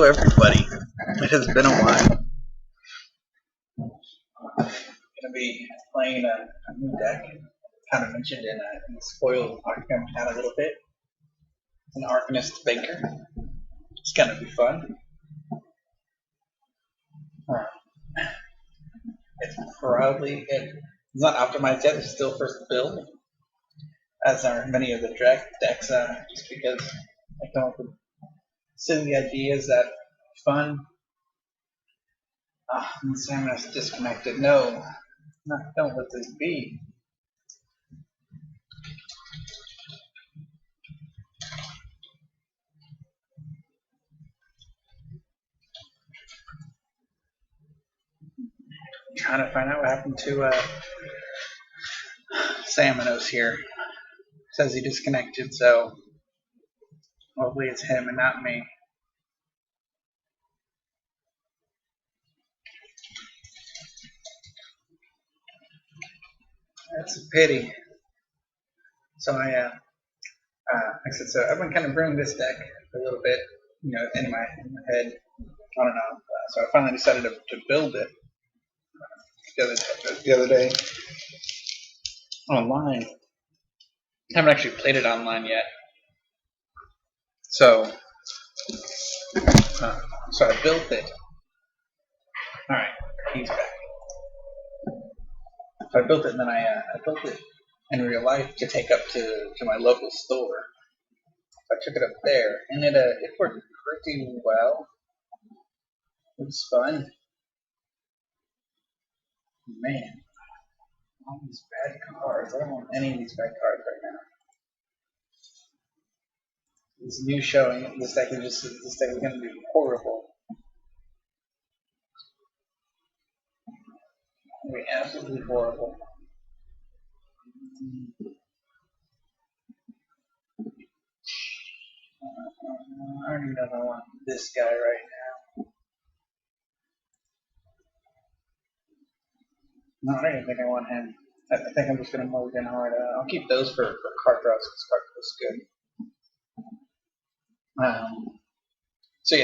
Hello, everybody. It has been a while. I'm gonna be playing a new deck. Kind of mentioned in the spoiled Octgn chat a little bit. It's an Arcanist Banker. It's gonna be fun. It's it's not optimized yet. It's still first build, as are many of the decks. Just because I come up with silly ideas that are fun. And Samanos disconnected. No, don't let this be. Trying to find out what happened to Samanos here. Says he disconnected, so hopefully it's him and not me. That's a pity. So like I said, so I've been kind of brewing this deck a little bit, in my head. I don't know. So I finally decided to build it the other day online. I haven't actually played it online yet. So I built it. All right, he's back. So I built it, and then I built it in real life to take up to my local store. So I took it up there, and it worked pretty well. It was fun. Man, all these bad cards. I don't want any of these bad cards right now. This new showing, this deck is going to be horrible. It's going to be absolutely horrible. I don't even know if I want this guy right now. No, I don't even think I want him. I think I'm just going to mulligan hard. I'll keep those for card draws because card draws is good.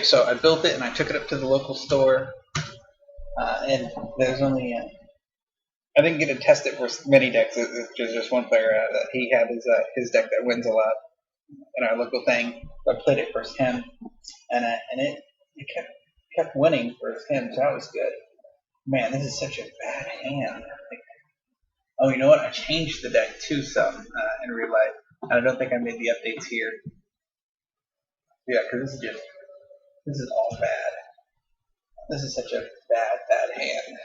So I built it and I took it up to the local store. And there's only I didn't get to test it for many decks. There's just one player that he had his deck that wins a lot in our local thing. So I played it versus him, and it kept winning versus him, so that was good. Man, this is such a bad hand. Oh, you know what? I changed the deck too some in real life. I don't think I made the updates here. Yeah, because this is all bad. This is such a bad hand.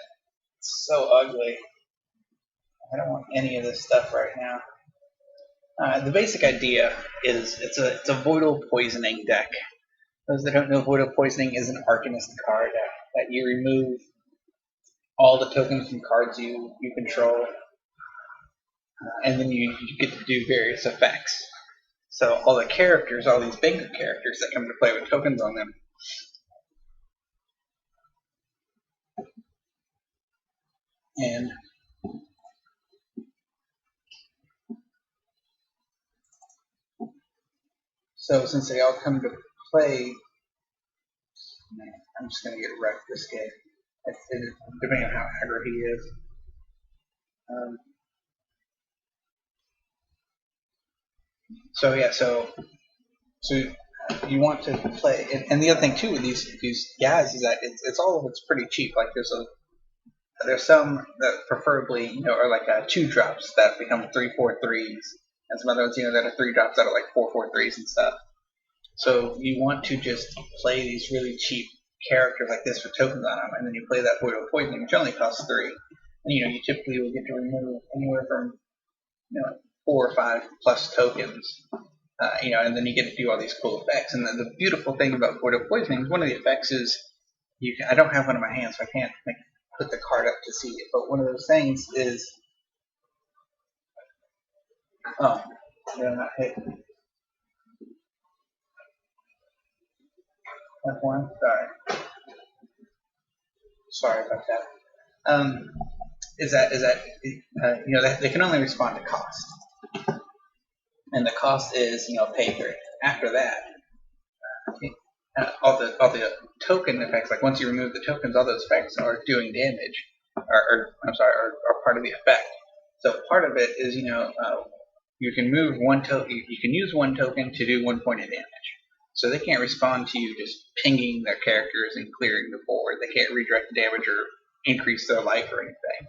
It's so ugly. I don't want any of this stuff right now. The basic idea is it's a Voidal poisoning deck. Those that don't know, Voidal poisoning is an Arcanist card that you remove all the tokens from cards you control, and then you get to do various effects. So all the characters, all these banker characters that come to play with tokens on them. And so since they all come to play, man, I'm just going to get wrecked this game. Depending on how aggro he is. So you want to play, and the other thing too with these guys is that it's all of it's pretty cheap. Like there's some that preferably are like 2-drops that become 3/4/3s, and some other ones that are 3-drops that are like 4/4/3s and stuff. So you want to just play these really cheap characters like this with tokens on them, and then you play that Voidal Poisoning, which only costs 3. And you typically will get to remove anywhere from 4 or 5 plus tokens. And then you get to do all these cool effects. And the beautiful thing about Voidal Poisoning is one of the effects is I don't have one in my hand, so I can't put the card up to see it. But one of those things is, did I not hit F1? Sorry about that. Is that they can only respond to cost, and the cost is pay 3. After that, all the token effects, like once you remove the tokens, all those effects are doing damage, or I'm sorry, are part of the effect. So part of it is, you can move one token, you can use one token to do 1 point of damage. So they can't respond to you just pinging their characters and clearing the board. They can't redirect the damage or increase their life or anything.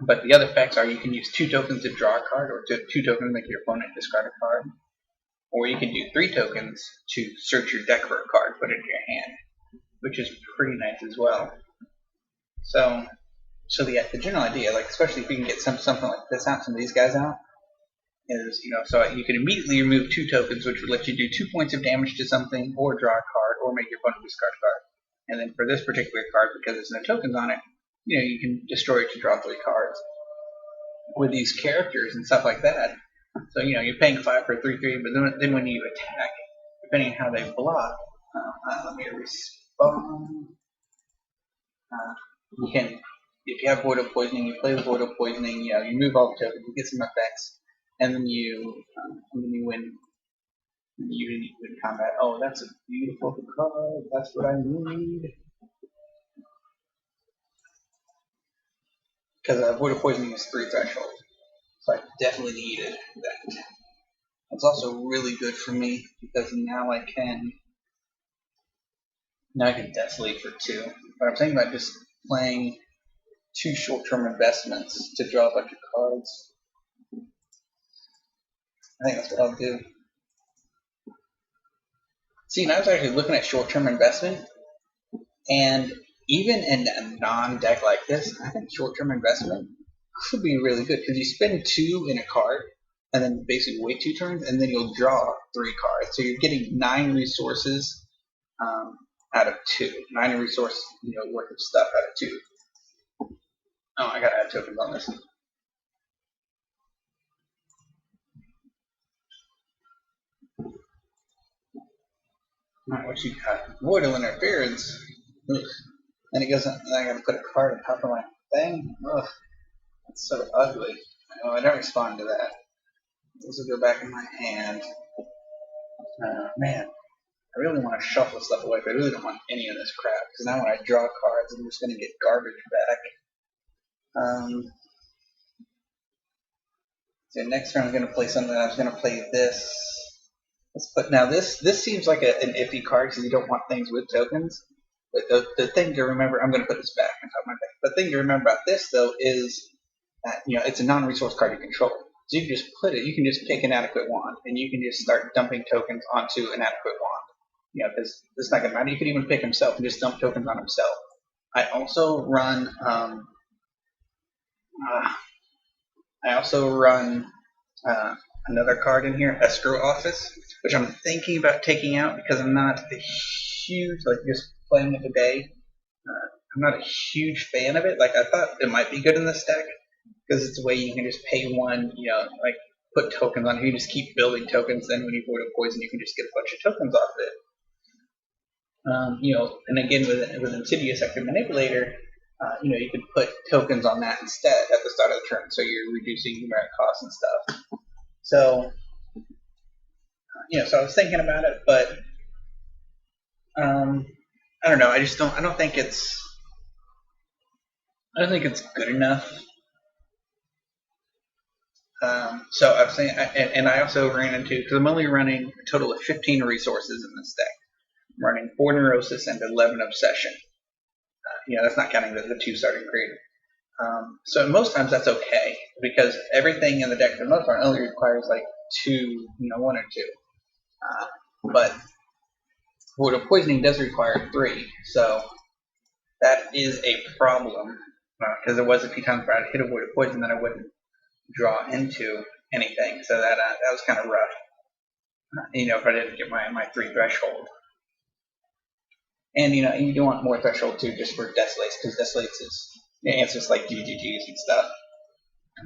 But the other effects are you can use 2 tokens to draw a card, or 2 tokens to make your opponent discard a card. Or you can do 3 tokens to search your deck for a card, put it in your hand, which is pretty nice as well. So the general idea, like especially if you can get something like this out, some of these guys out, is so you can immediately remove 2 tokens, which would let you do 2 points of damage to something, or draw a card, or make your opponent discard a card. And then for this particular card, because there's no tokens on it, you can destroy it to draw 3 cards. With these characters and stuff like that, so you're paying 5 for 3/3, but then when you attack, depending on how they block, let me respond. You can, if you have Voidal Poisoning, you play the Voidal Poisoning. You move all the tokens, you get some effects, and then you win. You win combat. Oh, that's a beautiful card. That's what I need. Because Voidal Poisoning is 3 threshold, so I definitely needed that. It's also really good for me because now I can Desolate for 2. But I'm thinking about just playing 2 short-term investments to draw a bunch of cards. I think that's what I'll do. See, and I was actually looking at short-term investment, and even in a non-deck like this, I think short-term investment could be really good because you spend 2 in a card, and then basically wait 2 turns, and then you'll draw 3 cards. So you're getting 9 resources out of 2. 9 resources, worth of stuff out of 2. Oh, I gotta add tokens on this. Alright, what you got? Voidal Interference. Ugh. And it goes, and I gotta put a card on top of my thing. Ugh, that's so ugly. Oh, I don't respond to that. This will go back in my hand. Man, I really want to shuffle stuff away, but I really don't want any of this crap. Because now when I draw cards, I'm just gonna get garbage back. So next turn I'm gonna play something. I was gonna play this. Now this seems like an iffy card because you don't want things with tokens. But the thing to remember, I'm going to put this back on top of my deck. The thing to remember about this though is that it's a non-resource card you control. So you can just you can just pick an adequate wand, and you can just start dumping tokens onto an adequate wand. Because it's not going to matter. You could even pick himself and just dump tokens on himself. I also run. Another card in here, Escrow Office, which I'm thinking about taking out because I'm not a huge, just playing it today, I'm not a huge fan of it. Like, I thought it might be good in this deck because it's a way you can just pay 1, put tokens on it. You just keep building tokens, then when you Voidal Poison, you can just get a bunch of tokens off it. And again, with Insidious Active Manipulator, you could put tokens on that instead at the start of the turn, so you're reducing numeric costs and stuff. So, so I was thinking about it, but I don't know. I don't think it's good enough. So I'm saying, and I also ran into, because I'm only running a total of 15 resources in this deck. I'm running 4 Neurosis and 11 Obsession. That's not counting the 2 starting creative. So most times that's okay because everything in the deck for the most part only requires 2, 1 or 2. But Voidal Poisoning does require 3, so that is a problem because there was a few times where I'd hit a Voidal Poison that I wouldn't draw into anything, so that was kind of rough. If I didn't get my 3 threshold. And you do want more threshold too, just for Desolates, because Desolates answers like GGGs and stuff. I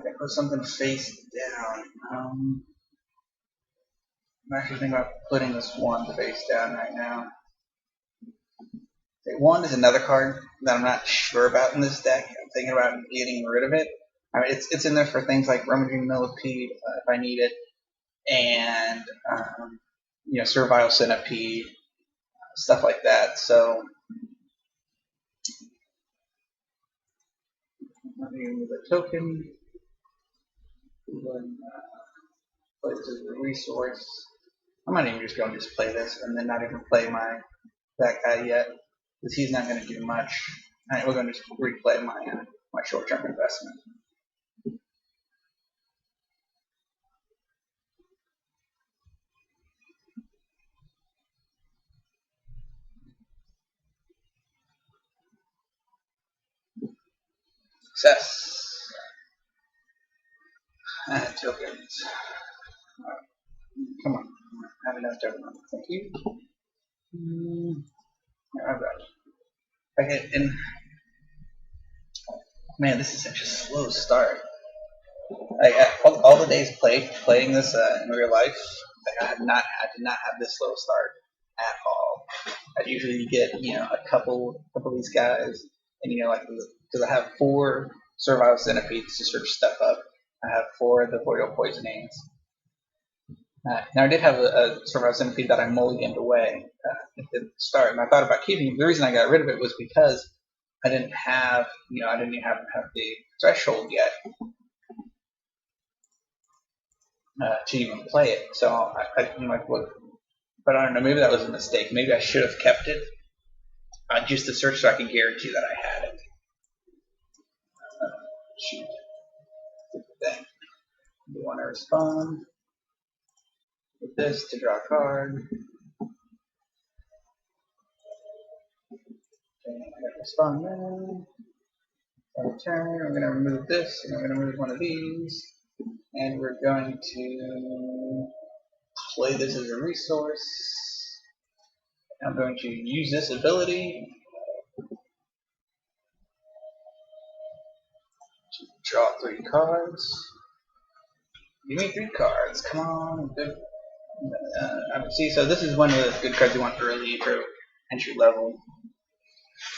gotta put something face down. I'm actually thinking about putting this wand face down right now. Wand is another card that I'm not sure about in this deck. I'm thinking about getting rid of it. I mean, it's in there for things like Rummaging Millipede if I need it. and Servile Centipede, stuff like that. So let me remove a token. Play this as a resource. I might even just go and just play this and then not even play that guy yet, because he's not going to do much. All right, we're going to just replay my short-term investment. Success. Tokens. Come on. I have enough token. Thank you. All right. Okay, and man, this is such a slow start. All the days playing this in real life, I did not have this slow start at all. I usually get a couple of these guys, and because I have 4 Servile Centipedes to search stuff up. I have 4 of the Voidal Poisonings. Now I did have a Servile Centipede that I mulliganed away at the start, and I thought about keeping it. The reason I got rid of it was because I didn't have the threshold yet to even play it. So I'm like, look, but I don't know. Maybe that was a mistake. Maybe I should have kept it just to search so I can guarantee that I had it. Shoot. Thing. You want to respond with this to draw a card. Okay, I got to respond now. On turn, we're going to remove this, and we're going to remove one of these, and we're going to play this as a resource. I'm going to use this ability to draw 3 cards. Give me 3 cards. Come on. Good. See, so this is one of the good cards you want early for entry level.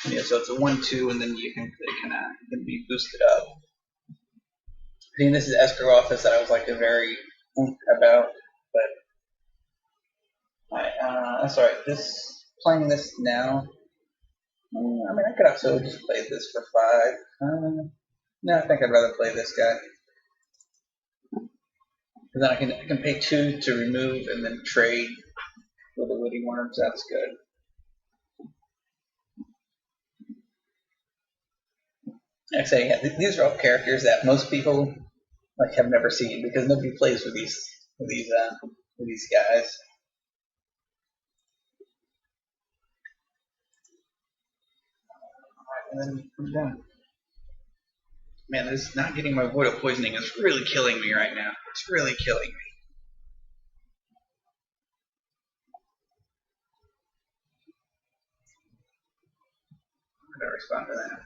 Yeah, so it's a 1/2, and then it can be boosted up. I think this is Escrow Office that I was like a very about, but that's alright. Playing this now. I mean, I could also just play this for 5. No, I think I'd rather play this guy. Because then I can pay 2 to remove and then trade with the Woody Worms. That's good. Actually, yeah, these are all characters that most people have never seen because nobody plays with these guys. And then I'm done. Man, this not getting my Voidal Poisoning is really killing me right now. It's really killing me. I'm gonna respond to that.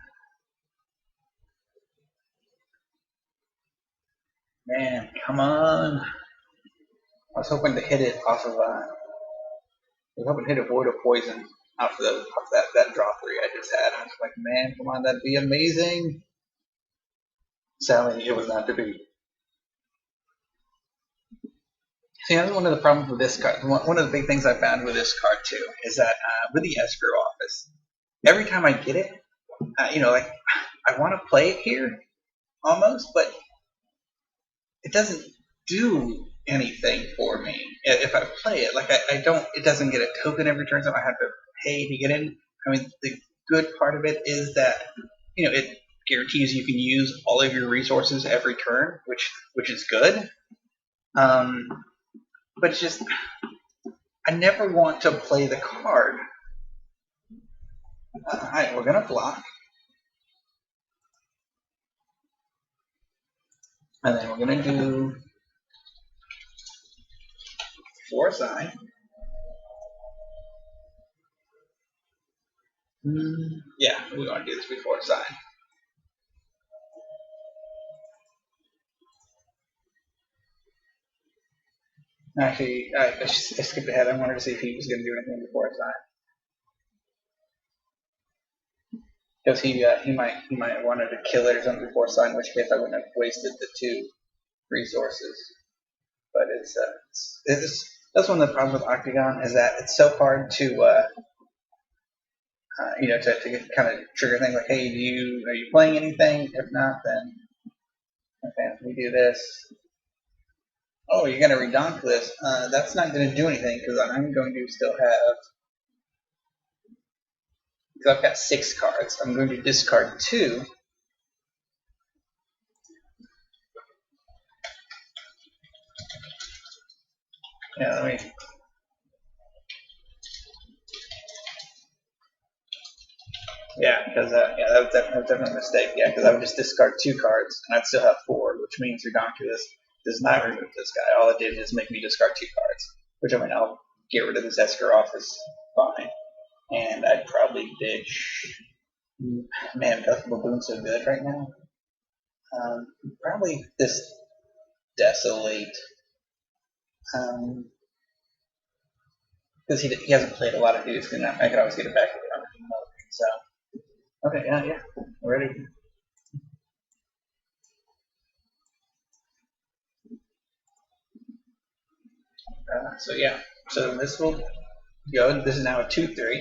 Man, come on. I was hoping to hit it off of I was hoping to hit a Voidal Poison off that draw 3 I just had. I was like, man, come on, that'd be amazing. Sadly, it was not to be. See, that's one of the problems with this card. One of the big things I found with this card too is that with the Escrow Office, every time I get it, I want to play it here almost, but it doesn't do anything for me if I play it. Like I don't. It doesn't get a token every turn, so I have to pay to get in. I mean, the good part of it is that it guarantees you can use all of your resources every turn, which is good. But it's just I never want to play the card. Alright, we're gonna block. And then we're gonna do Foresight. Yeah, we want to do this before Sign. Actually, I skipped ahead. I wanted to see if he was going to do anything before Sign. Because he might wanted to kill it or something before Sign, in which case I wouldn't have wasted the 2 resources. but that's one of the problems with Octgn is that it's so hard to to kind of trigger things like, hey, are you playing anything? If not, then okay, we do this. Oh, you're gonna redonk this. That's not gonna do anything because I'm going to still have. Because I've got 6 cards. I'm going to discard 2. Yeah, let me. Yeah, because that was definitely a mistake. Yeah, because I would just discard 2 cards and I'd still have 4, which means Redonkulus does not remove this guy. All it did is make me discard 2 cards, which I mean I'll get rid of this Esker off is fine, and I'd probably ditch. Man, Dusk Baboon's so good right now. Probably this Desolate. Because he hasn't played a lot of dudes, and I could always get it back on another. So, okay, yeah, we're ready. So yeah, so this will go. This is now a 2/3.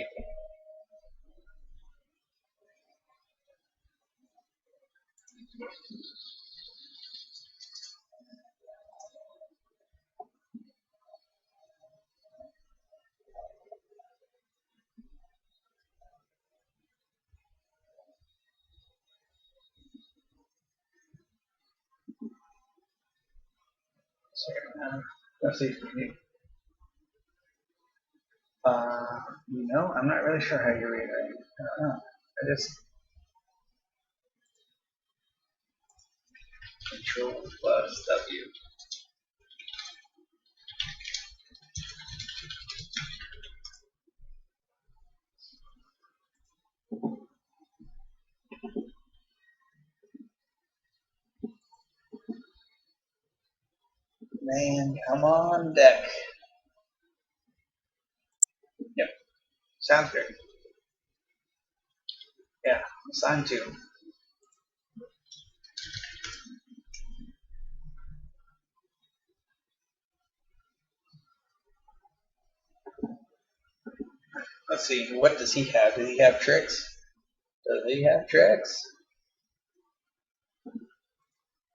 So let's see. I'm not really sure how you read it. I don't know. I just Control plus W. Man, come on deck. Yep, sounds good. Yeah, assign 2. Let's see, what does he have? Does he have tricks? Does he have tricks?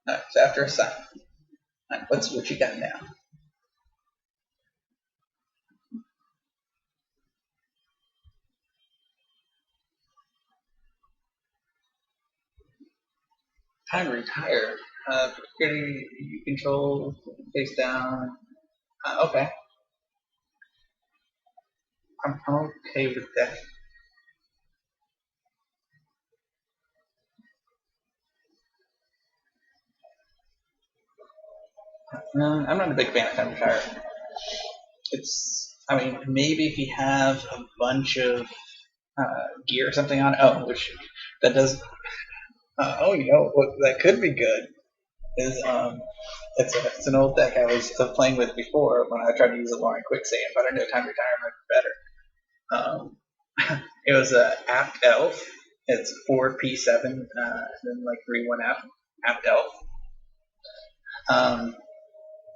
No, it's after assign. Right, what you got now? Time to retire. You control face down. Okay, I'm okay with that. I'm not a big fan of time to retire. I mean, maybe if you have a bunch of gear or something on it. Oh, which that does. What that could be good is it's an old deck I was playing with before when I tried to use a Lauren Quicksand, but I know time to retire might be better. It was a Apt Elf. It's 4P7, then like 3/1 Apt Elf.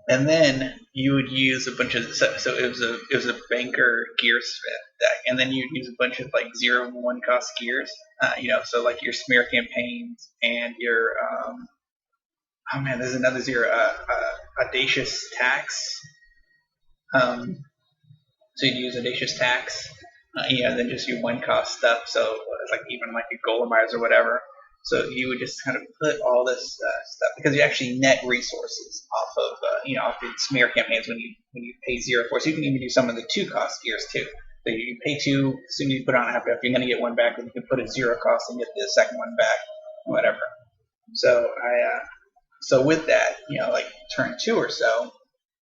And then you would use a bunch of so it was a banker gearsmith deck, and then you'd use a bunch of like 0/1 cost gears. So like your smear campaigns and your oh man, there's another 0 audacious tax. So you'd use audacious tax, then just your 1 cost stuff. So it's like even like a Golemize or whatever. So you would just kind of put all this stuff because you actually net resources off of off the smear campaigns when you pay 0 for. So you can even do some of the 2 cost gears too. So you pay 2, as soon as you put on half, you're going to get 1 back, but you can put a 0 cost and get the second 1 back, whatever. So so with that, like turn 2 or so,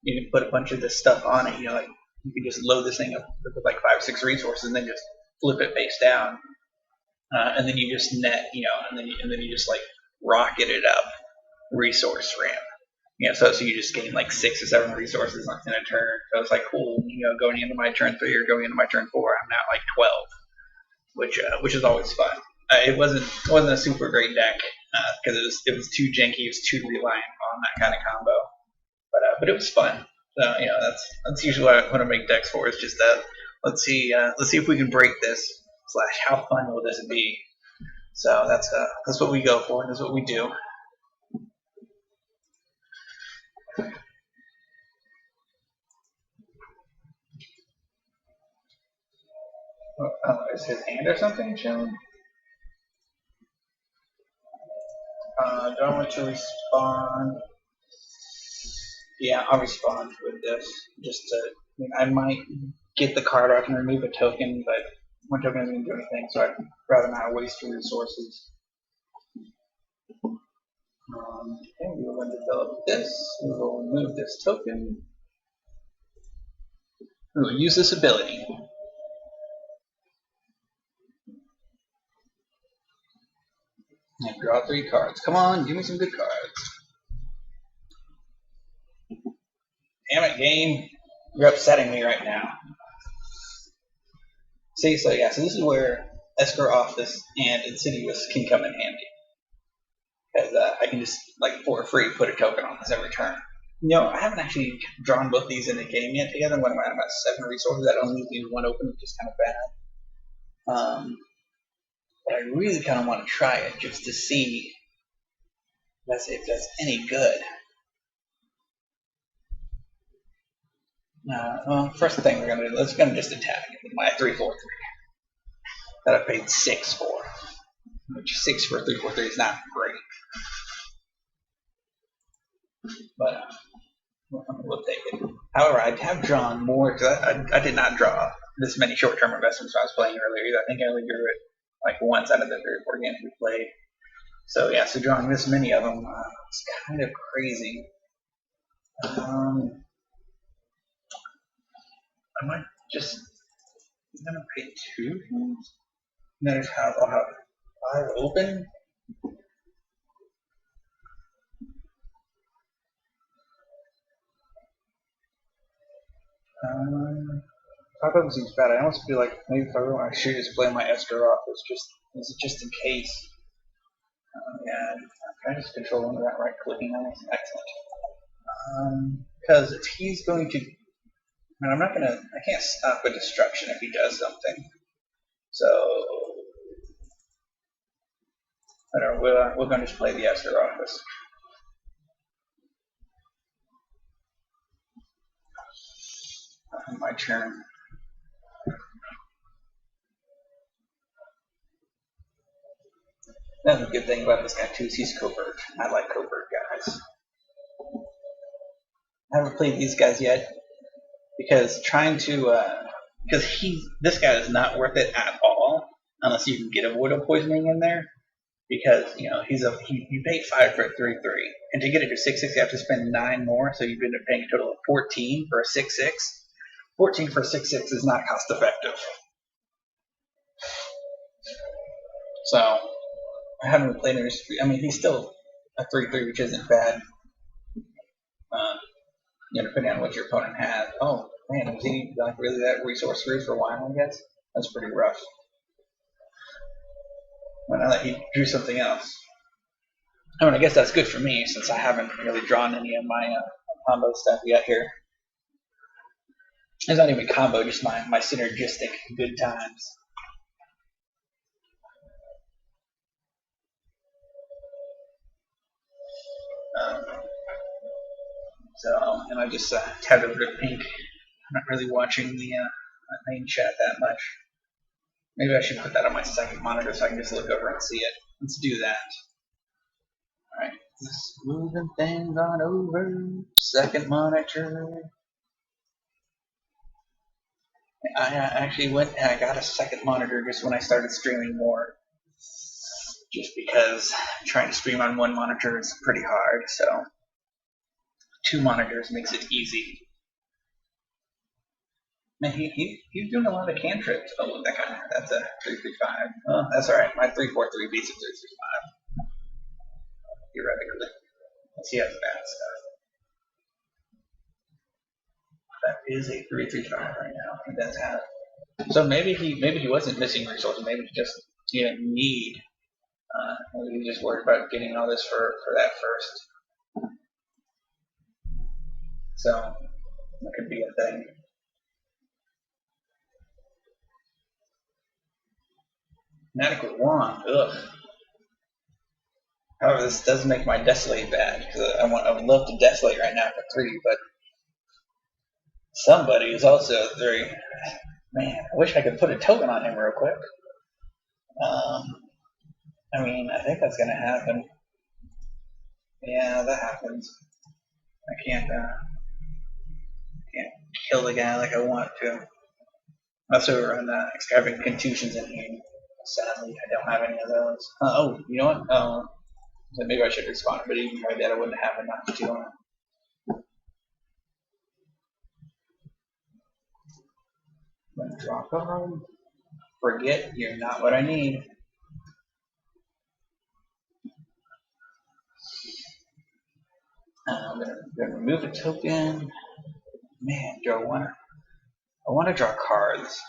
you can put a bunch of this stuff on it. Like you can just load this thing up with like 5 or 6 resources, and then just flip it face down, and then you just net, and then you just like rocket it up resource ramp. So you just gain like 6 or 7 resources in a turn. So it's like cool. Going into my turn 3 or going into my turn 4, I'm now at like 12, which is always fun. It wasn't a super great deck because it was too janky. It was too reliant on that kind of combo. But it was fun. So that's usually what I want to make decks for. Is just that. Let's see if we can break this. Slash, how fun will this be? So that's what we go for. That's what we do. Is his hand or something showing? Do I want to respond? Yeah, I'll respond with this. Just to, I might get the card or I can remove a token, but one token isn't going to do anything, so I'd rather not waste resources. Okay, we will develop this. We will remove this token. We will use this ability. And draw 3 cards. Come on, give me some good cards. Damn it, game. You're upsetting me right now. See, so this is where Escrow Office and Insidious can come in handy. Because I can just, for free, put a token on this every turn. I haven't actually drawn both these in a game yet together. When I'm at 7 resources, that only leaves 1 open, which is kind of bad. But I really kind of want to try it just to see if that's any good. Well, first thing we're going to do, let's just attack my 3/4/3 that I paid 6 for. Which 6 for 3/4/3 is not great. But we'll take it. However, I have drawn more because I did not draw this many short-term investments when I was playing earlier either. I think I only drew it once out of the 3 or 4 games we played. So so drawing this many of them is kind of crazy. I might just I'm gonna pay 2 things. Then I'll have 5 open. Top of seems bad. I almost feel like maybe if I really want to shoot, just play my Esper Office just in case. Yeah, I'm trying to just control one without right clicking on it. Excellent. Because if he's going to, I can't stop a destruction if he does something. So, we're going to just play the Esper Office. My turn. That's a good thing about this guy too is he's covert. I like covert guys. I haven't played these guys yet because this guy is not worth it at all unless you can get a Voidal poisoning in there because you pay 5 for a 3/3 and to get it to 6/6 you have to spend 9 more, so you've ended up paying a total of 14 for a 6/6. 14 for a 6/6 is not cost effective. So I haven't played him. He's still a 3/3, which isn't bad. Depending on what your opponent has. Oh man, was he really that resource free for a while? I guess that's pretty rough. Well, now that he drew something else. I guess that's good for me since I haven't really drawn any of my combo stuff yet here. It's not even combo, just my synergistic good times. And I just tabbed over to pink. I'm not really watching the main chat that much. Maybe I should put that on my second monitor so I can just look over and see it. Let's do that. Alright, just moving things on over. Second monitor. I actually went and I got a second monitor just when I started streaming more. Just because trying to stream on one monitor is pretty hard, so 2 monitors makes it easy. Man, he's doing a lot of cantrips. Oh, that's a 3/3/5. Oh, that's alright. My 3/4/3 beats a 3/3/5. Theoretically. He has bad stuff. That is a 3/3/5 right now. He does have. So maybe he wasn't missing resources. Maybe he just didn't need. Maybe he just worried about getting all this for that first. So that could be a thing. Inadequate wand. Ugh. However, this does make my desolate bad because I would love to desolate right now for 3, but somebody is also 3. Man, I wish I could put a token on him real quick. I mean, I think that's gonna happen. Yeah, that happens. I can't kill the guy like I want to. Also, run extravagant contusions in here. Sadly, I don't have any of those. Oh, you know what? So maybe I should respond, but even by that, I wouldn't have enough to. Drop on. Forget you're not what I need. I'm gonna remove a token. Man, do I want to draw cards,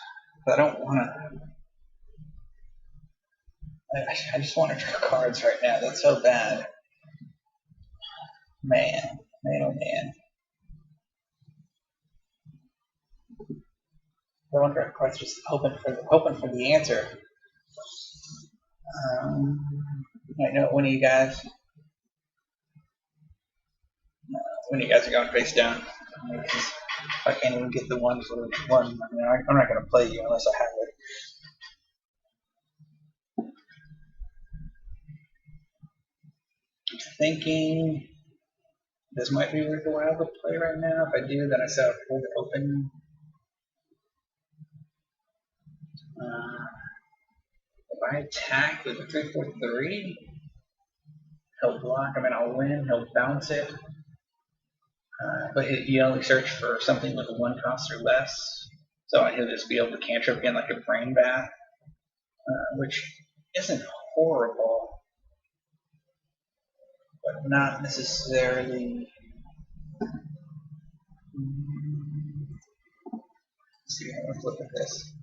but I don't want to. I just want to draw cards right now. That's so bad. Man, oh man. I want to draw cards, just hoping for the answer. I know one of you guys. When you guys are going face down. I can't even get the one for one. I mean, I'm not going to play you unless I have it. I'm thinking this might be worth a while to play right now. If I do, then I set up hold it open. If I attack with a 3/4/3, he'll block. I mean, I'll win. He'll bounce it. But you only search for something with a 1 cost or less. So he'll just be able to cantrip again like a brain bath, which isn't horrible, but not necessarily. Let's see, let's look at this.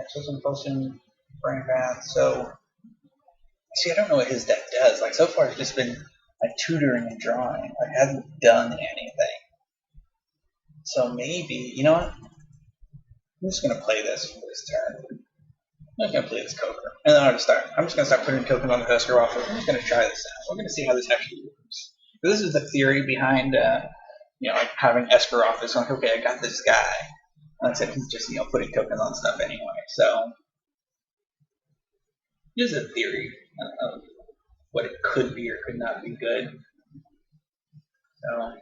Exorcism Potion, Brain Bath. So, see, I don't know what his deck does. Like, so far, it's just been like tutoring and drawing. Like, it hasn't done anything. So maybe, you know what? I'm just gonna play this for this turn. I'm just gonna play this Coker, and then I'm just gonna start putting tokens on the Husker offer. I'm just gonna try this out. We're gonna see how this actually works. So this is the theory behind, like having Esker office. Like, okay, I got this guy. Except he's just, putting tokens on stuff anyway. So there's a theory of what it could be or could not be good. So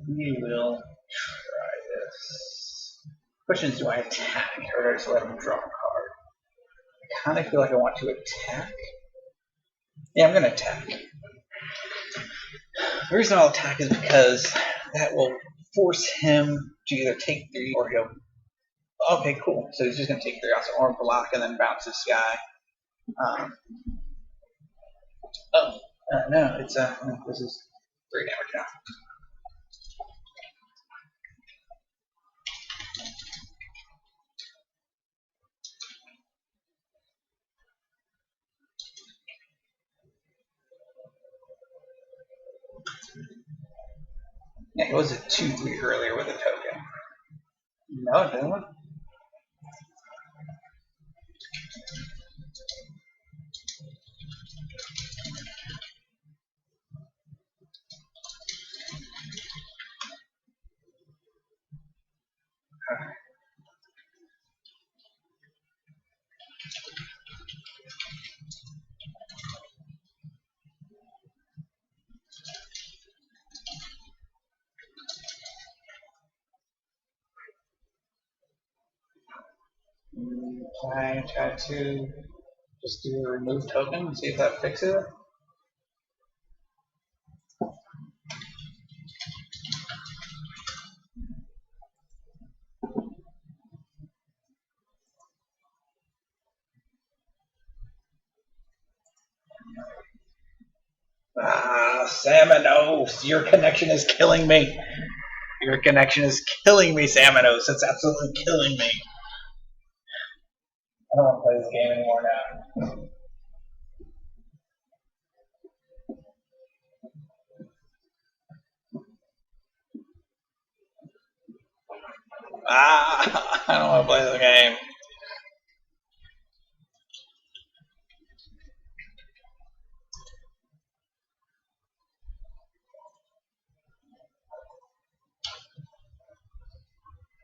we will try this. Question is, do I attack or do I just let him draw a card? I kind of feel like I want to attack. Yeah, I'm going to attack. The reason I'll attack is because that will force him to either take 3 or he'll. Okay, cool. So he's just going to take 3 off, or block and then bounce this guy. No, it's no, this is 3 damage now. Yeah, it was a 2/3 earlier with a token. No, it didn't. I try to just do a remove token and see if that fixes it. Samanos, your connection is killing me. Your connection is killing me, Samanos. It's absolutely killing me. I don't want to play this game anymore now. Ah, I don't want to play the game.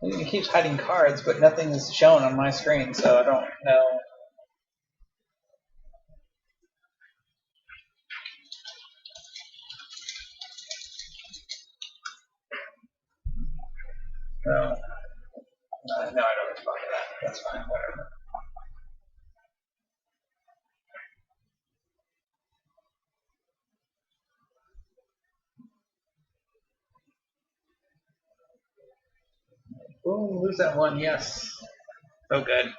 It keeps hiding cards, but nothing is shown on my screen, so I don't know. No, no, I don't respond to that. That's fine, whatever. Ooh, lose that one, yes. So good.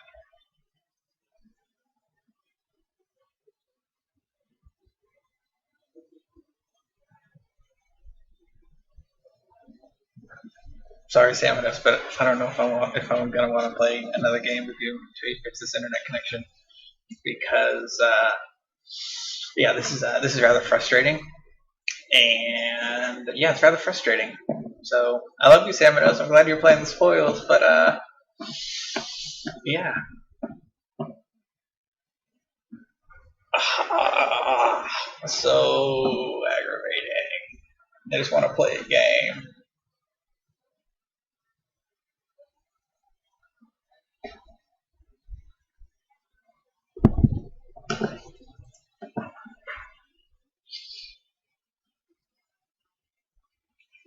Sorry, Samanos, but I don't know if I'm gonna want to play another game with you until you fix this internet connection because yeah, this is rather frustrating, and yeah, it's rather frustrating. So I love you, Samanos. I'm glad you're playing the spoils, but yeah. So aggravating. I just want to play a game.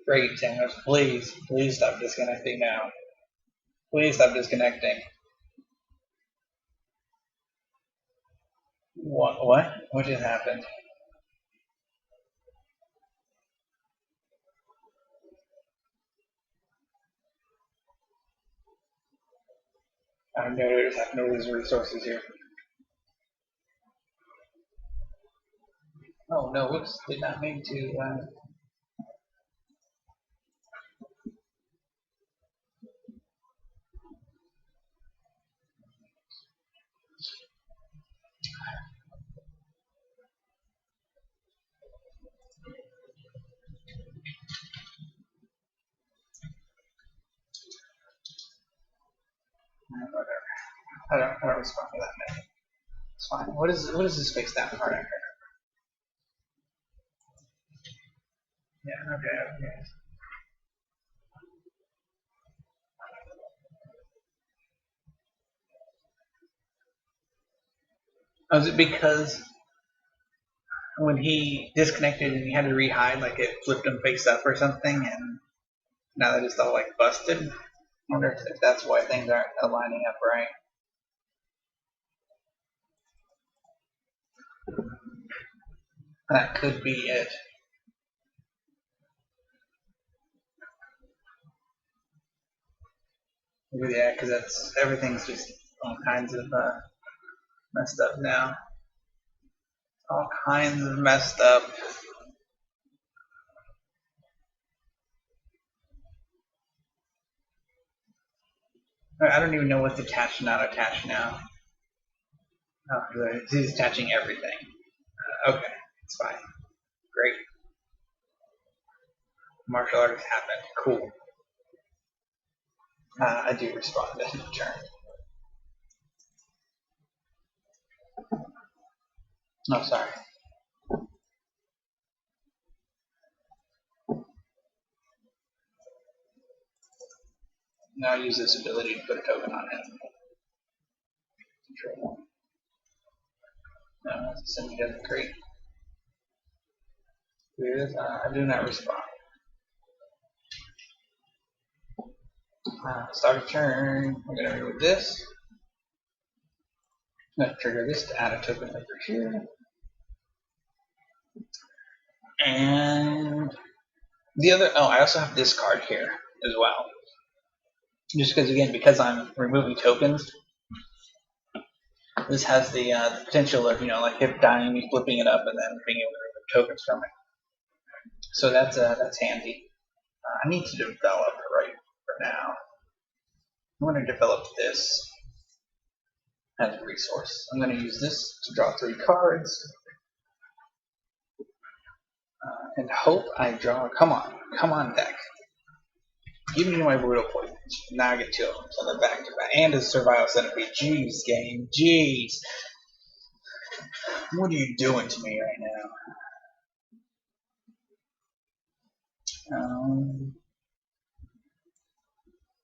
Great, Samanos. Please stop disconnecting now. Please stop disconnecting. What? What? What just happened? I have no resources here. Oh no, whoops, did not mean to. Whatever. I don't respond to that, man. It's fine. What is this fix that part after? Yeah, okay. Oh, is it because when he disconnected and he had to rehide, like it flipped him face up or something, and now they're just all like busted? I wonder if that's why things aren't aligning up right. That could be it. Yeah, because that's everything's just all kinds of messed up now. All kinds of messed up. I don't even know what's attached and not attached now. Oh, he's attaching everything. Okay, it's fine. Great. Martial arts happened. Cool. I do respond to turn. No, sorry. Now I use this ability to put a token on him. Control. No, send me to the crate. I do not respond. Start a turn. We're going to remove this. I'm going to trigger this to add a token over here. And the other, oh, I also have this card here as well. Just because, again, because I'm removing tokens, this has the potential of, like if dying, me flipping it up and then being able to remove tokens from it. So that's handy. I need to develop right for now. I'm going to develop this as a resource. I'm going to use this to draw 3 cards. And hope I draw. Come on, deck. Giving you my Voidal poison. Now I get 2 of them, so they're back to back. And a survival centipede. Jeez, game. Jeez. What are you doing to me right now?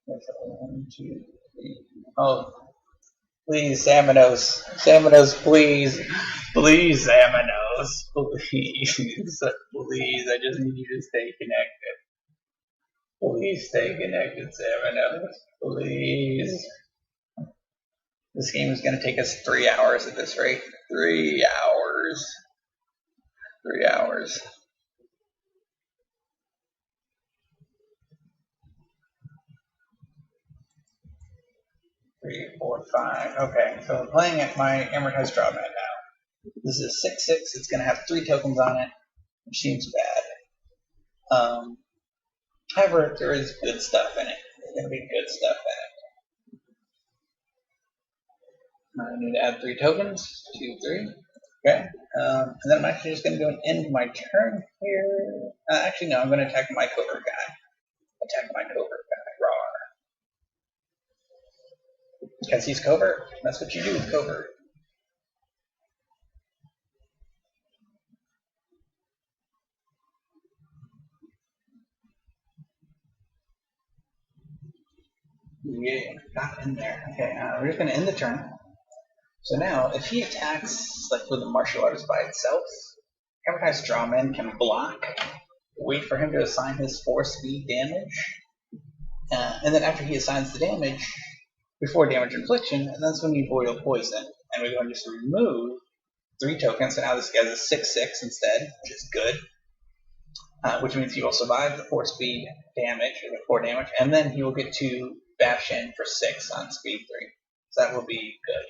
1, 2, 3. Oh, please, Samanos. Samanos, please. Please, Samanos. Please. Please, I just need you to stay connected. Please stay connected, Samanos. Please. This game is going to take us 3 hours at this rate. 3 hours. 3 hours. 3, 4, 5. Okay, so I'm playing at my amortized draw mat now. This is 6/6. It's going to have 3 tokens on it, which seems bad. However, there is good stuff in it. There's going to be good stuff in it. I need to add 3 tokens. 2, 3. Okay. And then I'm actually just going to go and end my turn here. Actually, no, I'm going to attack my covert guy. Attack my covert guy. Rawr. Because he's covert. That's what you do with covert. Yeah, got in there. Okay, we're just going to end the turn. So now, if he attacks like with a martial artist by itself, amortized Strawman can block, wait for him to assign his 4 speed damage, and then after he assigns the damage, before damage infliction, and that's when you Voidal Poison. And we're going to just remove 3 tokens, so now this guy's a 6/6 instead, which is good. Which means he will survive the 4 speed damage, or the 4 damage, and then he will get to bash in for 6 on speed 3. So that will be good.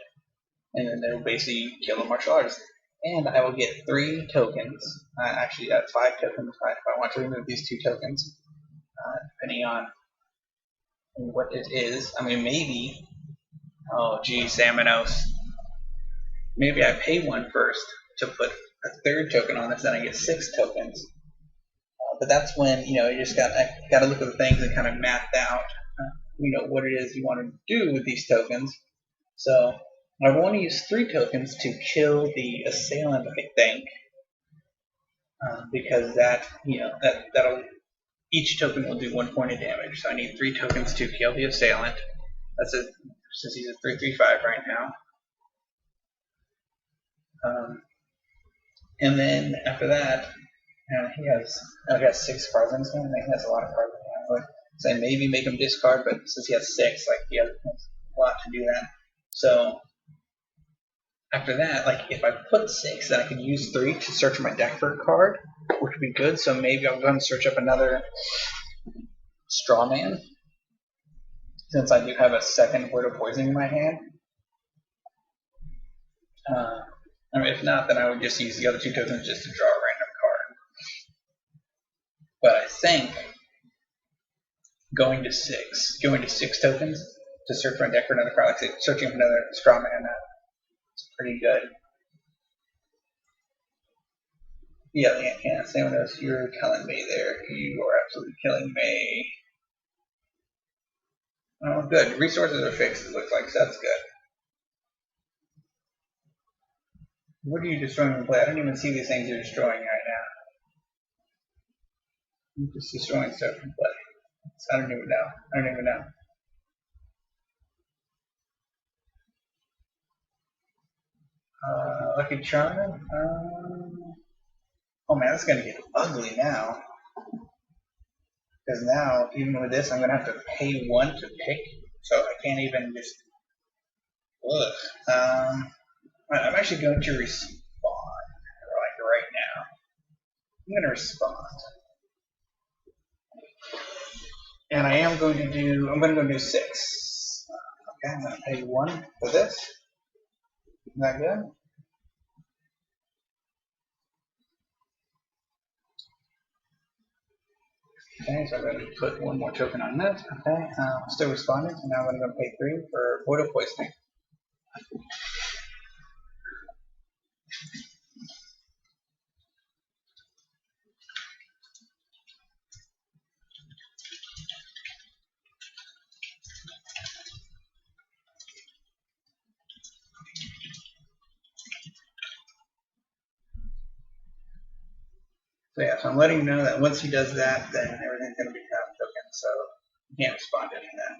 And then it will basically kill a martial artist. And I will get 3 tokens. Actually, that's 5 tokens if I want to remove these 2 tokens, depending on what it is. I mean, maybe. Oh, gee, Samanos. Maybe I pay 1 first to put a 3rd token on this, then I get 6 tokens. But that's when you just got to look at the things and kind of map out, what it is you want to do with these tokens. So I want to use 3 tokens to kill the assailant, I think, because that'll each token will do 1 point of damage. So I need 3 tokens to kill the assailant. That's it, since he's a 3/3/5 right now. And then after that, he has 6 cards in his hand. He has a lot of cards in his hand. I would say maybe make him discard, but since he has 6, he has a lot to do that. So after that, if I put 6, then I can use 3 to search my deck for a card, which would be good. So maybe I'll go and search up another Strawman, since I do have a 2nd Word of Poison in my hand. If not, then I would just use the other 2 tokens just to draw a random card. But I think going to 6 tokens to search my deck for another card, like say searching for another Strawman, it's pretty good. Yeah, Samanos, you're killing me there. You are absolutely killing me. Oh, good. Resources are fixed, it looks like, so that's good. What are you destroying in play? I don't even see these things you're destroying right now. You're just destroying stuff in play. So I don't even know. Lucky Charm. Oh man, that's gonna get ugly now. Because now, even with this, I'm gonna have to pay 1 to pick, so I can't even just. Ugh. I'm actually going to respond right now. I'm going to respond, and I'm going to go do 6. Okay, I'm going to pay 1 for this. Isn't that good? Okay, so I'm going to put 1 more token on this. Okay, still responding, and now I'm going to pay 3 for Voidal Poisoning. So yeah, so I'm letting you know that once he does that, then everything's going to become token. So you can't respond to any of that.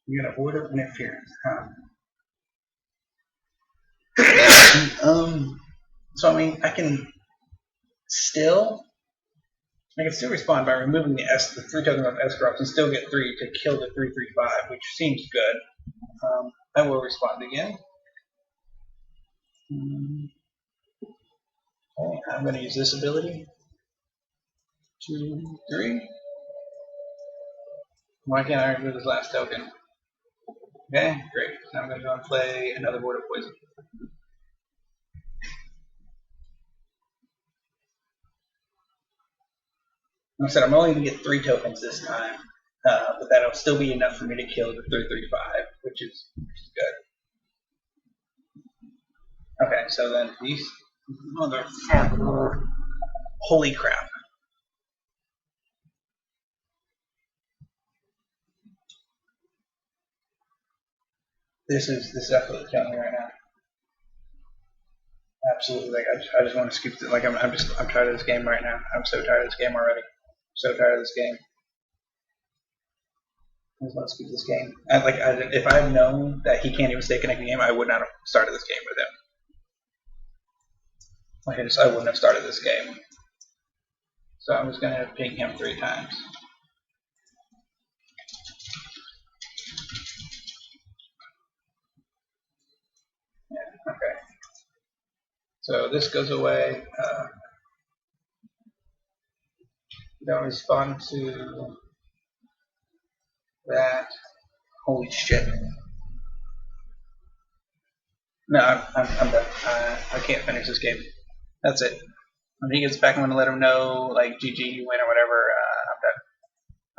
You got voidal interference, huh? So I mean, I can still respond by removing the 3 tokens of Escroft and still get 3 to kill the 3/3/5, which seems good. I will respond again. Okay, I'm going to use this ability. 2, 3. Why can't I remove this last token? Okay, great. Now I'm going to go and play another Word of Poison. Like I said, I'm only going to get 3 tokens this time, but that'll still be enough for me to kill the 3/3/5, which is good. Okay, so then these motherfucker. Holy crap. This is absolutely killing me right now. Absolutely, like I just want to skip it. Like I'm tired of this game right now. I'm so tired of this game already. So tired of this game. I just want to skip this game. If I had known that he can't even stay connected game, I would not have started this game with him. I wouldn't have started this game. So I'm just gonna ping him 3 times. Yeah, okay. So this goes away. Don't respond to that. Holy shit. No, I'm done. I can't finish this game. That's it. When he gets back, I'm going to let him know, like, GG, you win or whatever. I'm done.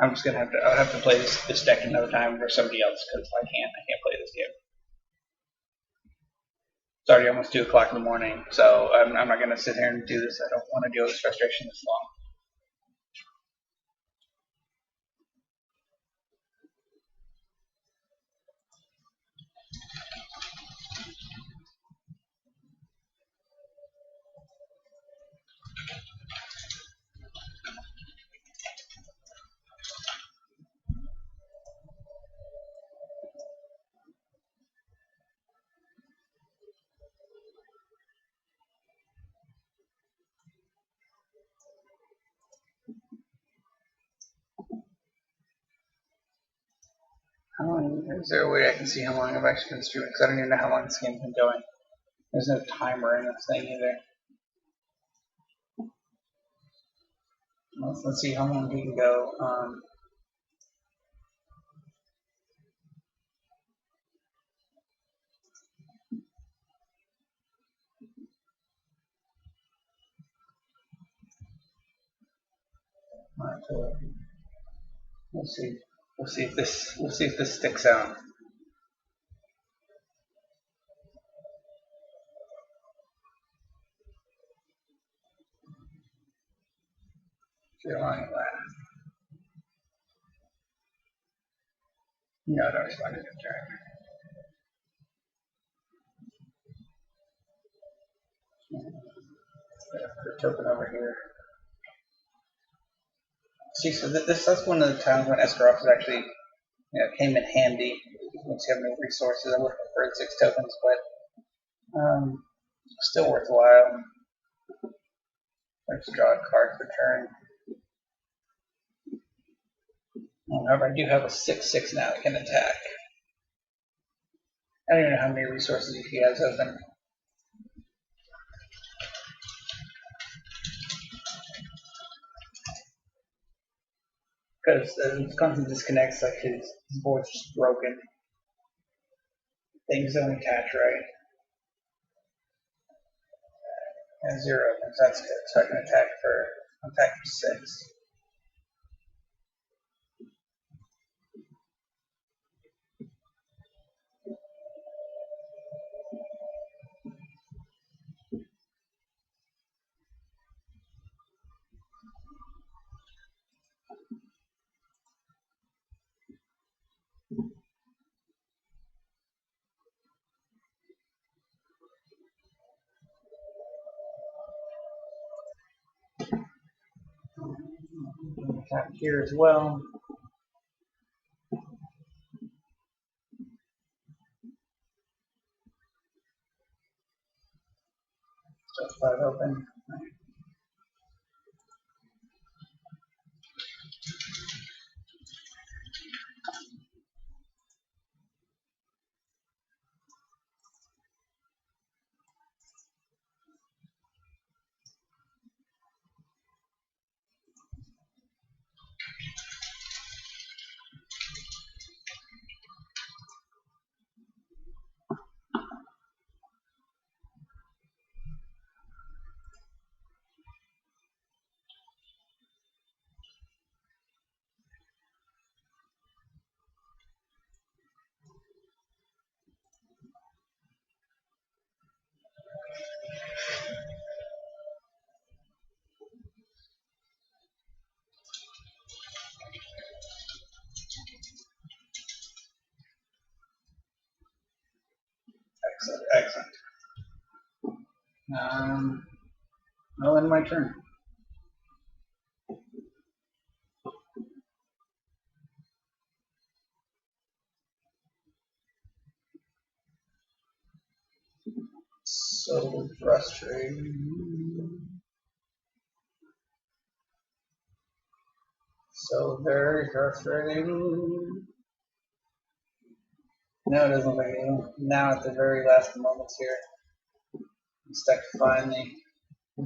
I'm just going to I'll have to play this deck another time for somebody else because I can't play this game. It's already almost 2 o'clock in the morning, so I'm not going to sit here and do this. I don't want to deal with this frustration this long. Is there a way I can see how long I've actually been streaming? Because I don't even know how long this game's been going. There's no timer in this thing either. Let's see how long we can go. We'll see. We'll see if this sticks out. See how long it lasts. No, don't respond to the turn. Put a token over here. See, so that's one of the times when Escaroff is actually came in handy once you have no resources. I would have preferred 6 tokens, but still worthwhile. Let's draw a card per turn. However, I do have a 6/6 now that can attack. I don't even know how many resources he has open. Because it constantly disconnects, like his board's just broken. Things don't attach right. And 0, so that's good. So I can attack for 6. Attack here as well. So 5 open. Excellent, excellent. I'll end my turn. So frustrating. So very frustrating. No, it doesn't look like it. Now at the very last moments here, Stack finally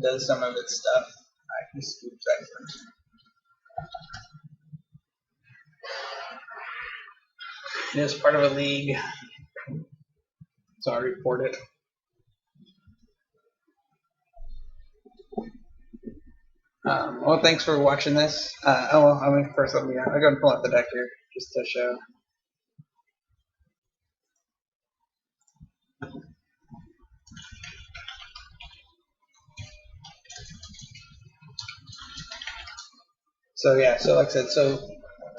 does some of its stuff. I can scoop excellent. It is part of a league, so I report it. Well, thanks for watching this. First let me. I'll go and pull out the deck here just to show. So yeah, so like I said, so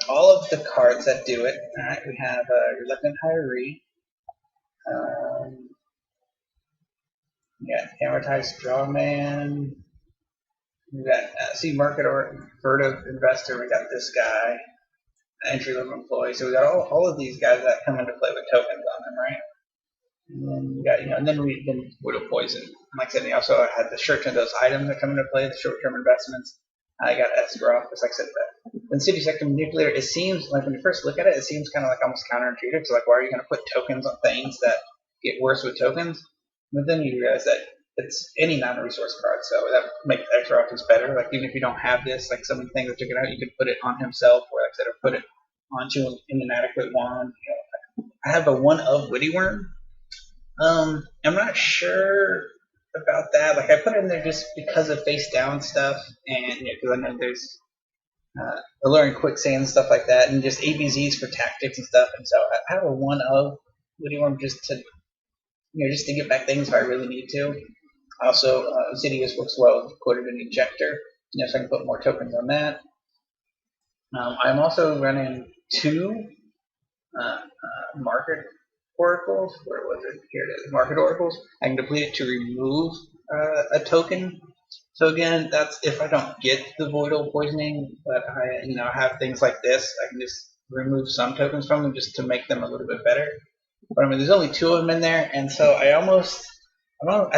all of the cards that do it. All right, we have Reluctant Hiree. We got Amortized Strawman. We got Market or Furtive Investor. We got this guy, Entry Level Employee. So we got all of these guys that come into play with tokens on them, right? And then we got and then Voidal Poison. Like I said, we also had the short-term those items that come into play, the short-term investments. I got escrow, because like I said, the City Sector Manipulator. It seems like when you first look at it, it seems kind of like almost counterintuitive. Because like, why are you going to put tokens on things that get worse with tokens? But then you realize that it's any non-resource card, so that makes extra offense better. Like even if you don't have this, like some of the things that took it out, you could put it on himself, or like I said, or put it onto an inadequate wand. I have a one of Witty Worm. I'm not sure about that. Like I put it in there just because of face down stuff, and because I know there's alluring quicksand and stuff like that, and just ABZs for tactics and stuff. And so I have a one of Witty Worm just to just to get back things if I really need to. Also, Insidious works well with quoted an injector, so I can put more tokens on that. I'm also running 2 market oracles. Where was it? Here it is. Market oracles. I can deplete it to remove a token. So again, that's if I don't get the Voidal poisoning, but I have things like this. I can just remove some tokens from them just to make them a little bit better. But I mean, there's only 2 of them in there, and so I'm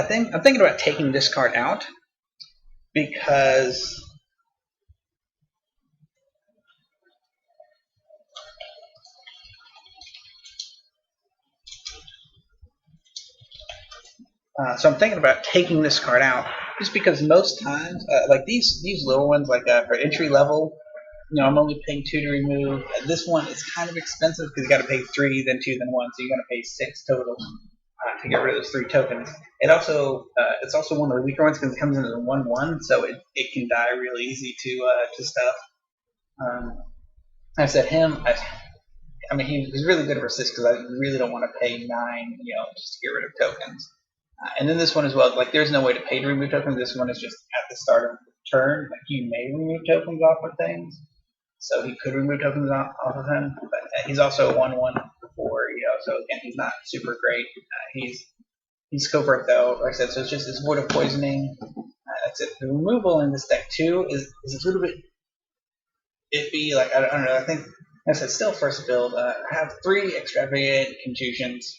thinking about taking this card out because so I'm thinking about taking this card out just because most times, like these little ones, like for entry level, I'm only paying 2 to remove. This one is kind of expensive because you got to pay 3, then 2, then 1, so you got to pay 6 total to get rid of those 3 tokens. It's also one of the weaker ones because it comes in as a 1/1, so it can die real easy to stuff. I said him. I mean, he's really good at resist because I really don't want to pay 9, just to get rid of tokens. And then this one as well. Like, there's no way to pay to remove tokens. This one is just at the start of the turn. Like, you may remove tokens off of things, so he could remove tokens off of him. But he's also a 1/1 before, So again, he's not super great. He's covert though, like I said. So it's just this Voidal Poisoning. That's it. The removal in this deck too is a little bit it be like I don't know. I think as I still first build, I have 3 extravagant contusions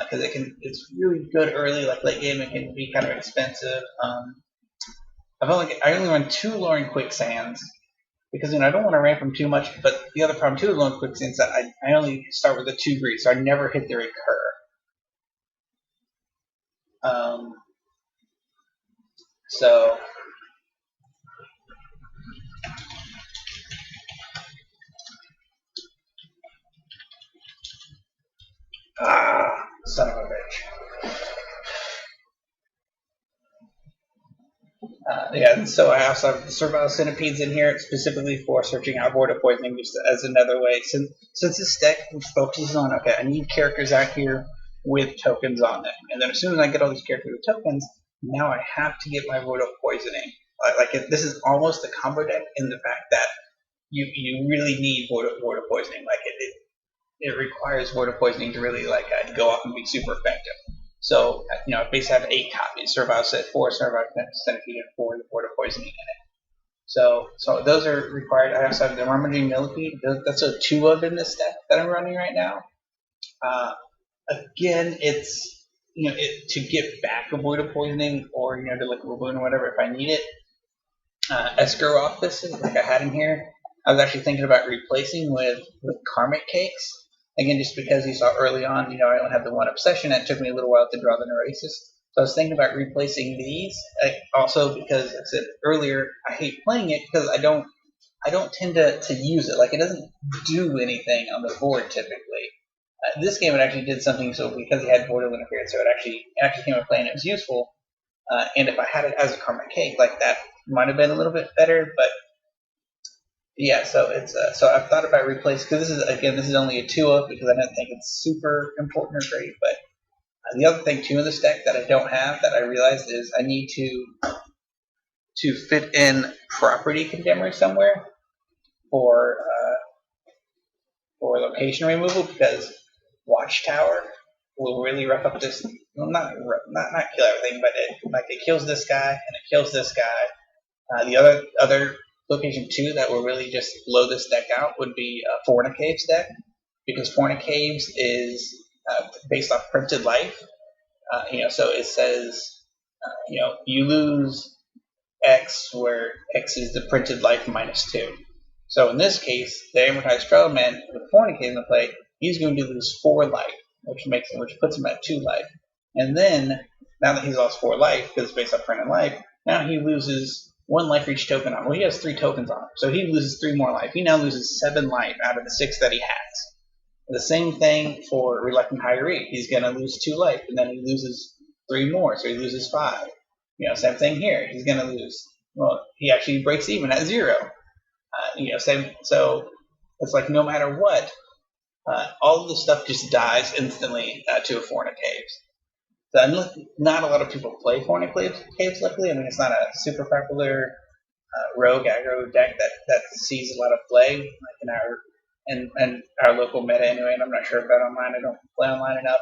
because it's really good early. Like late game, it can be kind of expensive. I only run 2 Luring Quicksands because I don't want to ramp them too much. But the other problem too with Luring Quicksands is that I only start with a 2 greed, so I never hit the recur. So son of a bitch. Yeah, so I also have the Servile Centipedes in here specifically for searching out Voidal Poisoning just as another way. Since this deck focuses on, okay, I need characters out here with tokens on them. And then as soon as I get all these characters with tokens, now I have to get my Voidal Poisoning. This is almost a combo deck in the fact that you really need Voidal Poisoning. It requires Voidal Poisoning to really go off and be super effective. So, I basically have 8 copies. Servile set 4, Servile Centipede, and 4 the Voidal Poisoning in it. So those are required. I also have the Rummaging Millipede. That's a 2 of in this deck that I'm running right now. Again, it's to get back a Voidal Poisoning or Delicable Boon or whatever if I need it. Escrow Offices, like I had in here, I was actually thinking about replacing with Karmic Cakes. Again, just because you saw early on, I only had the 1 obsession, and it took me a little while to draw the Neurosis. So I was thinking about replacing these. Also, because I said earlier, I hate playing it because I don't tend to use it. Like, it doesn't do anything on the board typically. This game, it actually did something. So because it had Voidal Interference, so it actually came into play and it was useful. And if I had it as a Karmic Cake, like that might have been a little bit better, but yeah, so it's so I've thought about replacing because this is only a 2 of because I don't think it's super important or great. But the other thing too in this deck that I don't have that I realized is I need to fit in Property Condemner somewhere for location removal because Watchtower will really rough up this. Well, not kill everything, but it kills this guy and it kills this guy. The other location too that will really just blow this deck out would be Fornicave's deck, because Fornicave's is based off Printed Life. So it says you lose X where X is the Printed Life -2. So in this case, the Amortized Trailman with Fornicave in the play, he's going to lose 4 life, which puts him at 2 life. And then now that he's lost 4 life because it's based off Printed Life, now he loses 1 life for each token on him. Well, he has 3 tokens on him, so he loses 3 more life. He now loses 7 life out of the 6 that he has. The same thing for Reluctant Hiree. He's going to lose 2 life, and then he loses 3 more, so he loses 5. Same thing here. He's going to lose. Well, he actually breaks even at 0. Same. So it's like no matter what, all of the stuff just dies instantly to a Fornicaves. So not a lot of people play Fornicaves, luckily. I mean, it's not a super popular rogue aggro deck that sees a lot of play, like in our local meta anyway. And I'm not sure about online. I don't play online enough.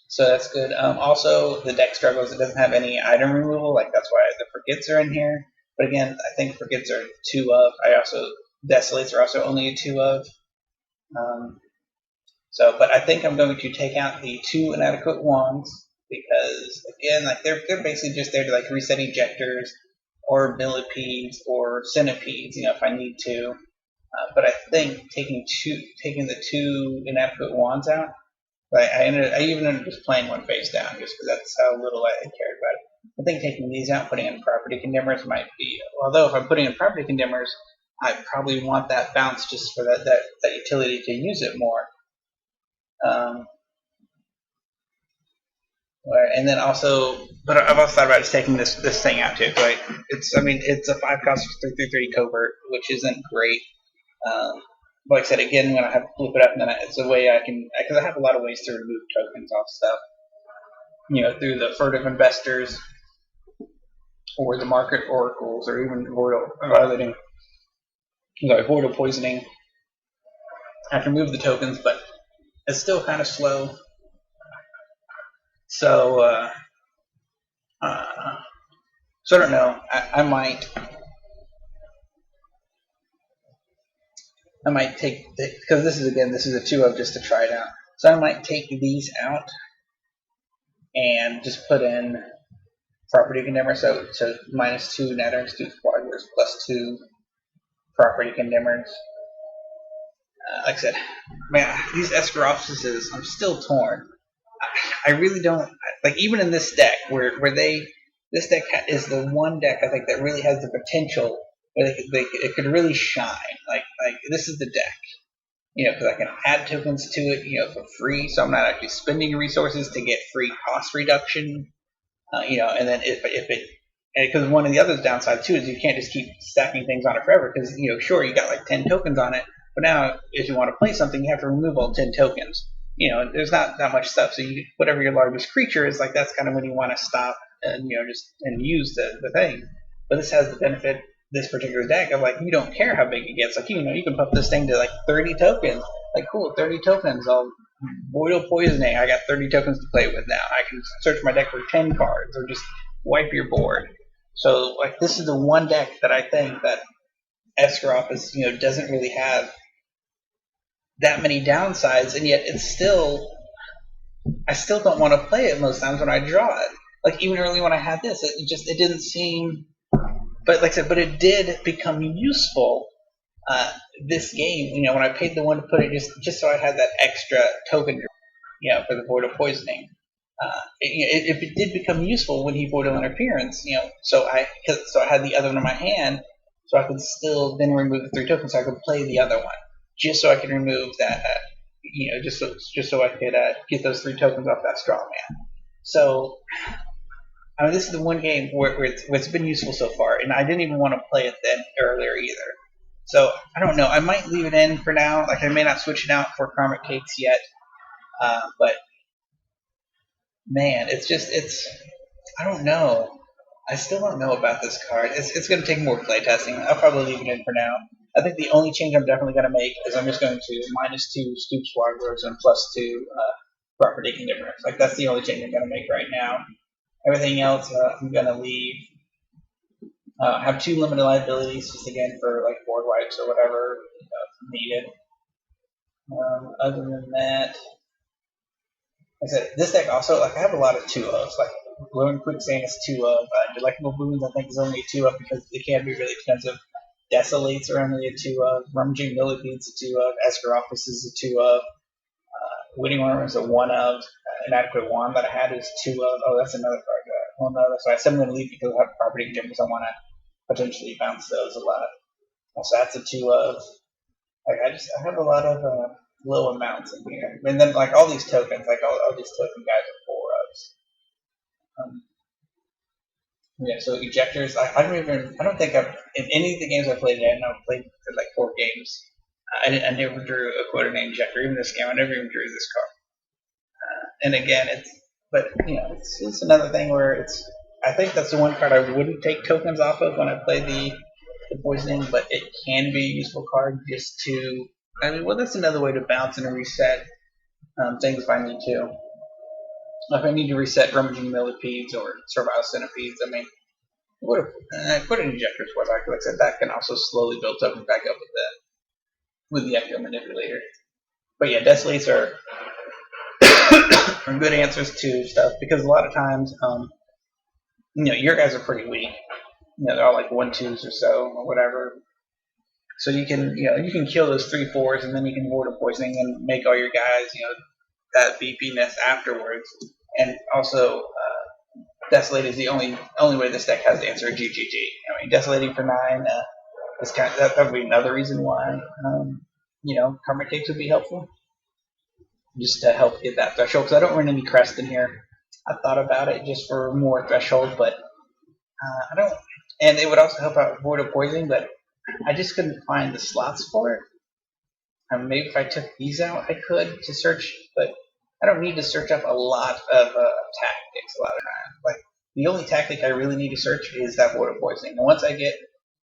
So that's good. Also, the deck struggles. It doesn't have any item removal. Like, that's why the Forgets are in here. But again, I think Forgets are 2 of. Desolates are also only a 2 of. But I think I'm going to take out the 2 inadequate wands because again, they're basically just there to reset ejectors or millipedes or centipedes, if I need to. But I think taking the 2 inadequate wands out, I even ended up just playing 1 face down just because that's how little I cared about it. I think taking these out, putting in Property Condemners might be. Although if I'm putting in Property Condemners, I probably want that bounce just for that utility to use it more. And then also, but I've also thought about just taking this thing out too. Right? It's a 5 cost 3/3 covert, which isn't great. Like I said, again, when I have to flip it up, and then it's a way because I have a lot of ways to remove tokens off stuff. Through the Furtive Investors, or the Market Oracles, or even Voidal Poisoning. I can remove the tokens, but it's still kind of slow. So I don't know. I might I might take, because this is a 2 of just to try it out. So I might take these out and just put in property condemner. So -2 Netherns, 2 Squadrons, +2 property condemners. Like I said, man, these escrow offices, I'm still torn. I really don't like, even in this deck where this deck is the one deck I think that really has the potential where it could really shine. Like this is the deck, because I can add tokens to it, for free, so I'm not actually spending resources to get free cost reduction. And then if it, because one of the other downsides too is you can't just keep stacking things on it forever, because sure, you got like 10 tokens on it, but now if you want to play something, you have to remove all 10 tokens. There's not that much stuff, so whatever your largest creature is, like, that's kind of when you want to stop and and use the thing. But this has the benefit, this particular deck, of like, you don't care how big it gets. Like, you can pump this thing to like 30 tokens. Like, cool, 30 tokens. I'll Voidal Poisoning. I got 30 tokens to play with now. I can search my deck for 10 cards or just wipe your board. So like, this is the one deck that I think that Eskarov is doesn't really have that many downsides, and yet I still don't want to play it most times when I draw it. Like, even early when I had this, it didn't seem. But like I said, but it did become useful this game. When I paid the one to put it just so I had that extra token, for the Voidal Poisoning. It did become useful when he Voidal Interference. So I had the other one in my hand, so I could still then remove the 3 tokens, so I could play the other one, just so I could remove that. Just so I could get those 3 tokens off that straw man. So, I mean, this is the one game where it's been useful so far, and I didn't even want to play it then earlier either. So I don't know. I might leave it in for now. Like, I may not switch it out for Karmic Cakes yet, but man, I don't know. I still don't know about this card. It's going to take more playtesting. I'll probably leave it in for now. I think the only change I'm definitely going to make is I'm just going to -2 Stoop Swagglers and +2 Property Condemners. Like, that's the only change I'm going to make right now. Everything else, I'm going to leave. Have 2 limited liabilities, just again for like board wipes or whatever needed. Other than that, like I said, this deck also, like, I have a lot of 2 ofs. Like, Glowing Quicksand is 2 of. Delectable Boons, I think, is only a 2 of because it can be really expensive. Desolates are only a 2 of. Rummaging Millipedes is a 2 of. Esker Office is a 2 of. Winning Armor is a 1 of. Inadequate Wand that I had is 2 of. Oh, that's another card. Well, no, that's why I said I'm going to leave because I have property because I want to potentially bounce those a lot. So that's a 2 of. Like, I have a lot of low amounts in here. And then, like, all these tokens, like all these token guys are 4 ofs. Yeah, so ejectors, I don't think I've, in any of the games I played today, I know I've played for like 4 games. I never drew a coordinate ejector. Even this game, I never even drew this card. And again, it's another thing where I think that's the one card I wouldn't take tokens off of when I play the Poisoning, but it can be a useful card just to, that's another way to bounce and reset things if I need to. If I need to reset Rummaging Millipedes or Servile Centipedes, what an Injector's was, like I said, that can also slowly build up and back up with the Echo Manipulator. But yeah, Desolates are good answers to stuff, because a lot of times, your guys are pretty weak. They're all like 1/2s or so, or whatever. So you can kill those 3/4s, and then you can Voidal Poisoning and make all your guys, that VP-ness afterwards. And also, Desolate is the only way this deck has to answer a GGG. Desolating for 9 is that would be another reason why, Karmic Cakes would be helpful. Just to help get that threshold, because I don't run any crest in here. I thought about it just for more threshold, but I don't. And it would also help out with Voidal Poisoning, but I just couldn't find the slots for it. Maybe if I took these out, I could to search, but I don't need to search up a lot of tactics a lot of times. Like, the only tactic I really need to search is that Voidal Poisoning. And once I get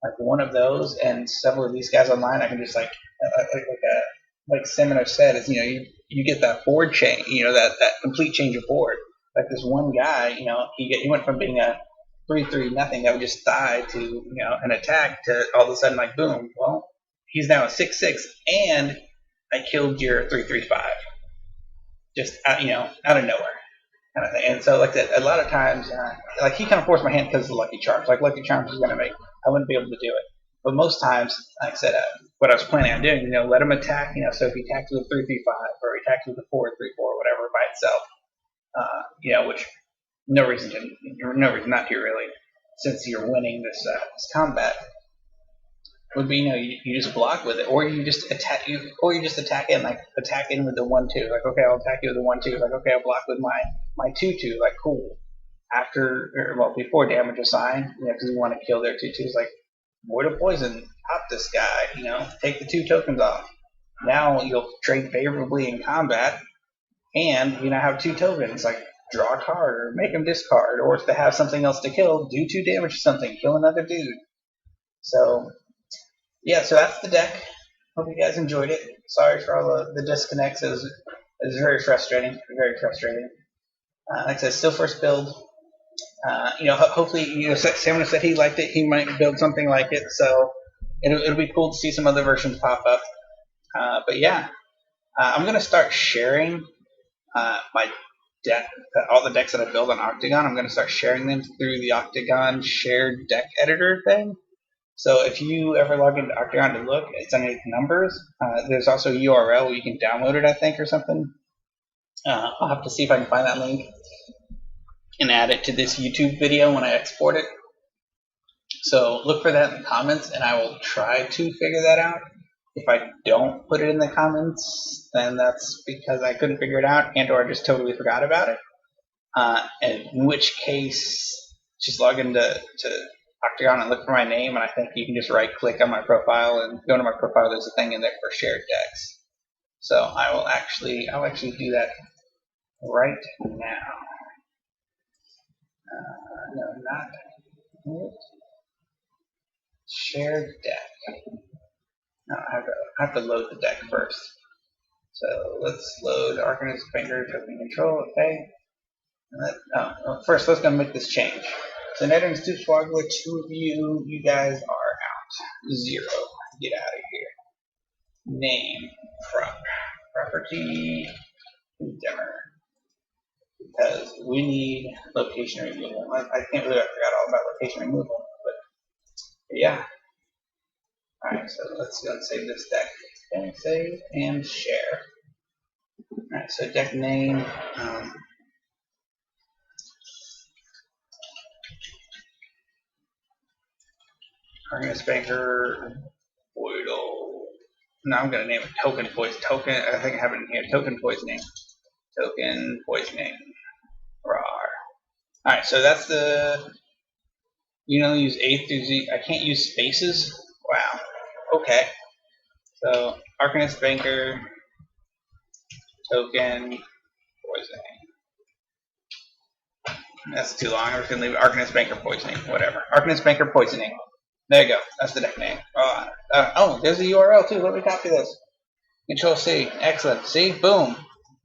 like one of those and several of these guys online, I can just like Samanos said, is you get that board change, that complete change of board. Like this one guy, he went from being a 3/3 nothing that would just die to an attack to all of a sudden, like, boom. Well, he's now a 6/6, and I killed your 3/3/5, just out, out of nowhere, kind of thing. And so, like that, a lot of times, like he kind of forced my hand because of the Lucky Charms. Like Lucky Charms was going to make, I wouldn't be able to do it. But most times, like I said, what I was planning on doing, let him attack. So if he attacks with a 3/3/5 or he attacks with a 4/3/4, whatever by itself, which no reason not to really, since you're winning this combat, would be you just block with it, or you just attack in, like attack in with the 1/2, like okay, I'll attack you with the 1/2, like okay, I'll block with my 2/2, like cool. Before damage assign, because you want to kill their 2/2s, like Voidal Poison, pop this guy, take the 2 tokens off. Now you'll trade favorably in combat, and you now have 2 tokens, like draw a card or make him discard, or if they have something else to kill, do 2 damage to something, kill another dude. So yeah, so that's the deck. Hope you guys enjoyed it. Sorry for all the disconnects. It was very frustrating. Very frustrating. Like I said, still first build. Hopefully, Samanos said he liked it. He might build something like it. So it'll be cool to see some other versions pop up. But yeah, I'm gonna start sharing my deck, all the decks that I build on Octgn. I'm gonna start sharing them through the Octgn shared deck editor thing. So if you ever log into Octgn to look, it's underneath numbers. There's also a URL where you can download it, I think, or something. I'll have to see if I can find that link and add it to this YouTube video when I export it. So look for that in the comments, and I will try to figure that out. If I don't put it in the comments, then that's because I couldn't figure it out, and or I just totally forgot about it. And in which case, just log into Octgn and look for my name, and I think you can just right-click on my profile and go to my profile. There's a thing in there for shared decks. So I'll actually do that right now. No, not shared deck. No, I have to load the deck first. So let's load Arcanist Finger Token Control. Okay. First, let's go make this change. So Netherlands to Swagler, 2 of you guys are out. 0. Get out of here. Name, property, dimmer. Because we need location removal. I can't believe I forgot all about location removal. But yeah. Alright, so let's go and save this deck. Okay, save and share. Alright, so deck name. Arcanist Banker, Voidal. No, I'm gonna name it Token Poison. I think I have it in here. Token Poisoning. Token Poisoning. Rawr. Alright, so that's the. Use A through Z. I can't use spaces. Wow. Okay. So Arcanist Banker, Token Poisoning. That's too long. I'm just gonna leave it Arcanist Banker Poisoning. Whatever. Arcanist Banker Poisoning. There you go. That's the deck name. There's a URL too. Let me copy this. Control C. Excellent. See? Boom.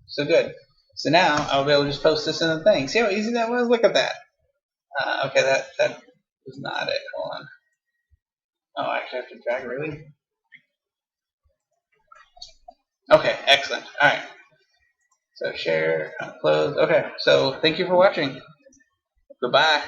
So good. So now I'll be able to just post this in the thing. See how easy that was? Look at that. Okay, that was not it. Hold on. Oh, I actually have to drag, really? Okay, excellent. Alright. So share, close. Okay, so thank you for watching. Goodbye.